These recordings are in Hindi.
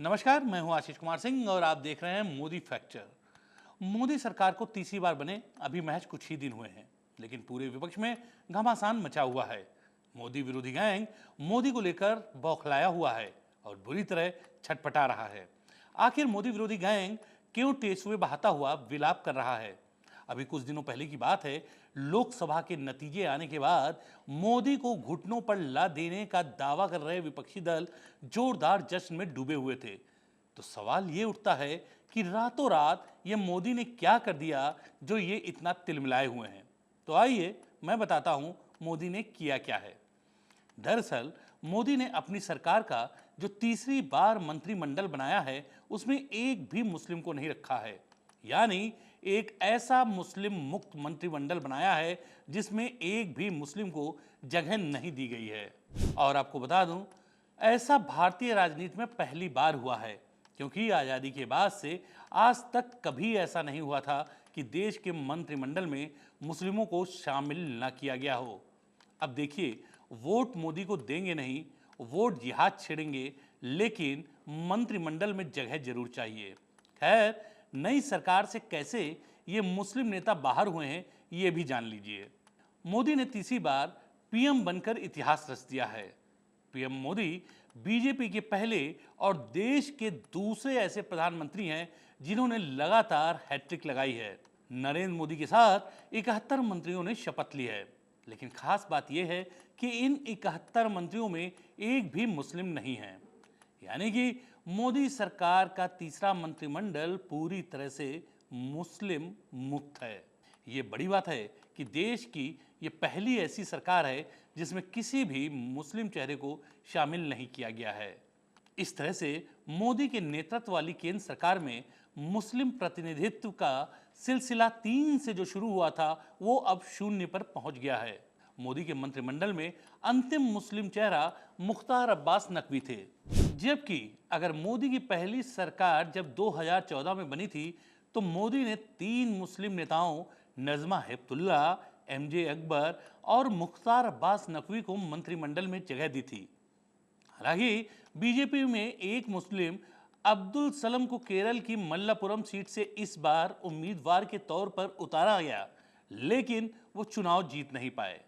नमस्कार, मैं हूं आशीष कुमार सिंह और आप देख रहे हैं मोदी फैक्टर। मोदी सरकार को तीसरी बार बने अभी महज कुछ ही दिन हुए हैं, लेकिन पूरे विपक्ष में घमासान मचा हुआ है। मोदी विरोधी गैंग मोदी को लेकर बौखलाया हुआ है और बुरी तरह छटपटा रहा है। आखिर मोदी विरोधी गैंग क्यों टेसुए बहाता हुआ विलाप कर रहा है? अभी कुछ दिनों पहले की बात है, लोकसभा के नतीजे आने के बाद मोदी को घुटनों पर ला देने का दावा कर रहे विपक्षी दल जोरदार जश्न में डूबे हुए थे। तो सवाल ये उठता है कि रातों रात ये मोदी ने क्या कर दिया जो ये इतना तिलमिलाए हुए हैं। तो आइए मैं बताता हूं मोदी ने किया क्या है। दरअसल मोदी ने अपनी सरकार का जो तीसरी बार मंत्रिमंडल बनाया है उसमें एक भी मुस्लिम को नहीं रखा है। यानी एक ऐसा मुस्लिम मुक्त मंत्रिमंडल बनाया है जिसमें एक भी मुस्लिम को जगह नहीं दी गई है। और आपको बता दूं, ऐसा भारतीय राजनीति में पहली बार हुआ है, क्योंकि आज़ादी के बाद से आज तक कभी ऐसा नहीं हुआ था कि देश के मंत्रिमंडल में मुस्लिमों को शामिल न किया गया हो। अब देखिए, वोट मोदी को देंगे नहीं, वोट जिहाद छेड़ेंगे, लेकिन मंत्रिमंडल में जगह जरूर चाहिए। खैर, नई सरकार से कैसे ये मुस्लिम नेता बाहर हुए हैं ये भी जान लीजिए। मोदी ने तीसरी बार पीएम बनकर इतिहास रच दिया है। पीएम मोदी बीजेपी के पहले और देश के दूसरे ऐसे प्रधानमंत्री हैं जिन्होंने लगातार हैट्रिक लगाई है। नरेंद्र मोदी के साथ 71 मंत्रियों ने शपथ ली है, लेकिन खास बात यह है कि इन 71 मंत्रियों में एक भी मुस्लिम नहीं है। यानी कि मोदी सरकार का तीसरा मंत्रिमंडल पूरी तरह से मुस्लिम मुक्त है। ये बड़ी बात है कि देश की ये पहली ऐसी सरकार है जिसमें किसी भी मुस्लिम चेहरे को शामिल नहीं किया गया है। इस तरह से मोदी के नेतृत्व वाली केंद्र सरकार में मुस्लिम प्रतिनिधित्व का सिलसिला 3 से जो शुरू हुआ था वो अब 0 पर पहुंच गया है। मोदी के मंत्रिमंडल में अंतिम मुस्लिम चेहरा मुख्तार अब्बास नकवी थे, जबकि अगर मोदी की पहली सरकार जब 2014 में बनी थी तो मोदी ने 3 मुस्लिम नेताओं नजमा हेपतुल्ला, एमजे अकबर और मुख्तार अब्बास नकवी को मंत्रिमंडल में जगह दी थी। हालांकि बीजेपी में एक मुस्लिम अब्दुल सलम को केरल की मल्लापुरम सीट से इस बार उम्मीदवार के तौर पर उतारा गया, लेकिन वो चुनाव जीत नहीं पाए।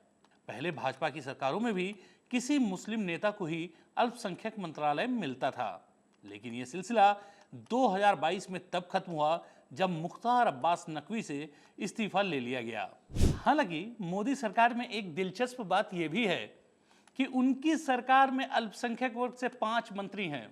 पहले भाजपा की सरकारों में भी किसी मुस्लिम नेता को ही अल्पसंख्यक मंत्रालय मिलता था, लेकिन यह सिलसिला 2022 में तब खत्म हुआ जब मुख्तार अब्बास नकवी से इस्तीफा ले लिया गया। हालांकि मोदी सरकार में एक दिलचस्प बात यह भी है कि उनकी सरकार में अल्पसंख्यक वर्ग से 5 मंत्री हैं।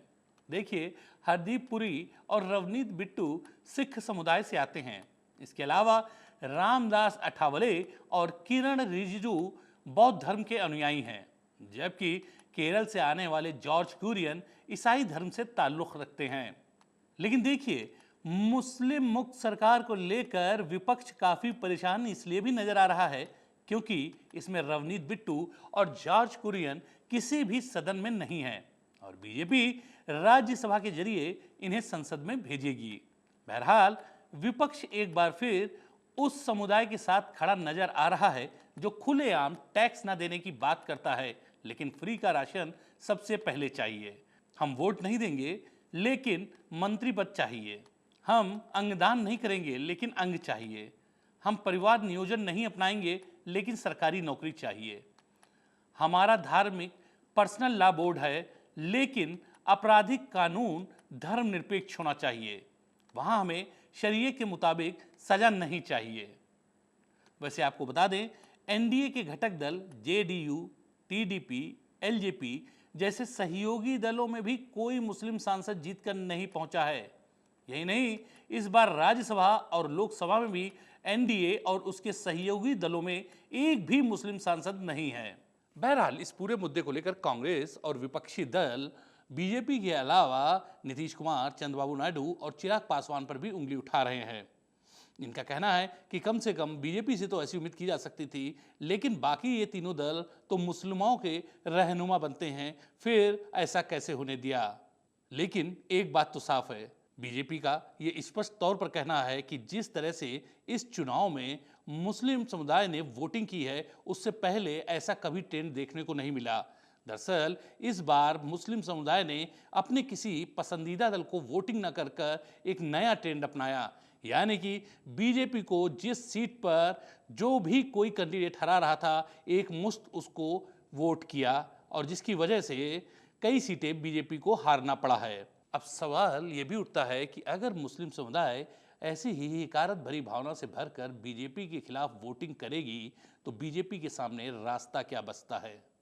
देखिए, हरदीप पुरी और रवनीत बिट्टू सिख समुदाय से आते हैं। इसके अलावा रामदास अठावले और किरण रिजिजू बौद्ध धर्म के अनुयायी हैं, जबकि केरल से आने वाले जॉर्ज कुरियन ईसाई धर्म से ताल्लुक रखते हैं। लेकिन देखिए, मुस्लिम मुक्त सरकार को लेकर विपक्ष काफी परेशान इसलिए भी नजर आ रहा है क्योंकि इसमें रवनीत बिट्टू और जॉर्ज कुरियन किसी भी सदन में नहीं हैं और बीजेपी राज्यसभा के जरिए इन्हें संसद में भेजेगी। बहरहाल, विपक्ष एक बार फिर उस समुदाय के साथ खड़ा नजर आ रहा है जो खुलेआम टैक्स न देने की बात करता है, लेकिन फ्री का राशन सबसे पहले चाहिए। हम वोट नहीं देंगे लेकिन मंत्री पद चाहिए। हम अंगदान नहीं करेंगे लेकिन अंग चाहिए। हम परिवार नियोजन नहीं अपनाएंगे लेकिन सरकारी नौकरी चाहिए। हमारा धार्मिक पर्सनल लॉ बोर्ड है लेकिन आपराधिक कानून धर्मनिरपेक्ष होना चाहिए। वहां हमें शरीयत के मुताबिक सजा नहीं चाहिए। वैसे आपको बता दें, एनडीए के घटक दल जेडीयू, टीडीपी, एलजेपी जैसे सहयोगी दलों में भी कोई मुस्लिम सांसद जीतकर नहीं पहुंचा है। यही नहीं, इस बार राज्यसभा और लोकसभा में भी एनडीए और उसके सहयोगी दलों में एक भी मुस्लिम सांसद नहीं है। बहरहाल, इस पूरे मुद्दे को लेकर कांग्रेस और विपक्षी दल बीजेपी के अलावा नीतीश कुमार, चंद्रबाबू नायडू और चिराग पासवान पर भी उंगली उठा रहे हैं। इनका कहना है कि कम से कम बीजेपी से तो ऐसी उम्मीद की जा सकती थी, लेकिन बाकी ये तीनों दल तो मुस्लिमों के रहनुमा बनते हैं, फिर ऐसा कैसे होने दिया। लेकिन एक बात तो साफ है, बीजेपी का ये स्पष्ट तौर पर कहना है कि जिस तरह से इस चुनाव में मुस्लिम समुदाय ने वोटिंग की है उससे पहले ऐसा कभी ट्रेंड देखने को नहीं मिला। दरअसल इस बार मुस्लिम समुदाय ने अपने किसी पसंदीदा दल को वोटिंग न कर कर एक नया ट्रेंड अपनाया, यानी कि बीजेपी को जिस सीट पर जो भी कोई कैंडिडेट हरा रहा था, एक मुश्त उसको वोट किया और जिसकी वजह से कई सीटें बीजेपी को हारना पड़ा है। अब सवाल ये भी उठता है कि अगर मुस्लिम समुदाय ऐसी ही हिकारत भरी भावना से भरकर बीजेपी के खिलाफ वोटिंग करेगी तो बीजेपी के सामने रास्ता क्या बचता है।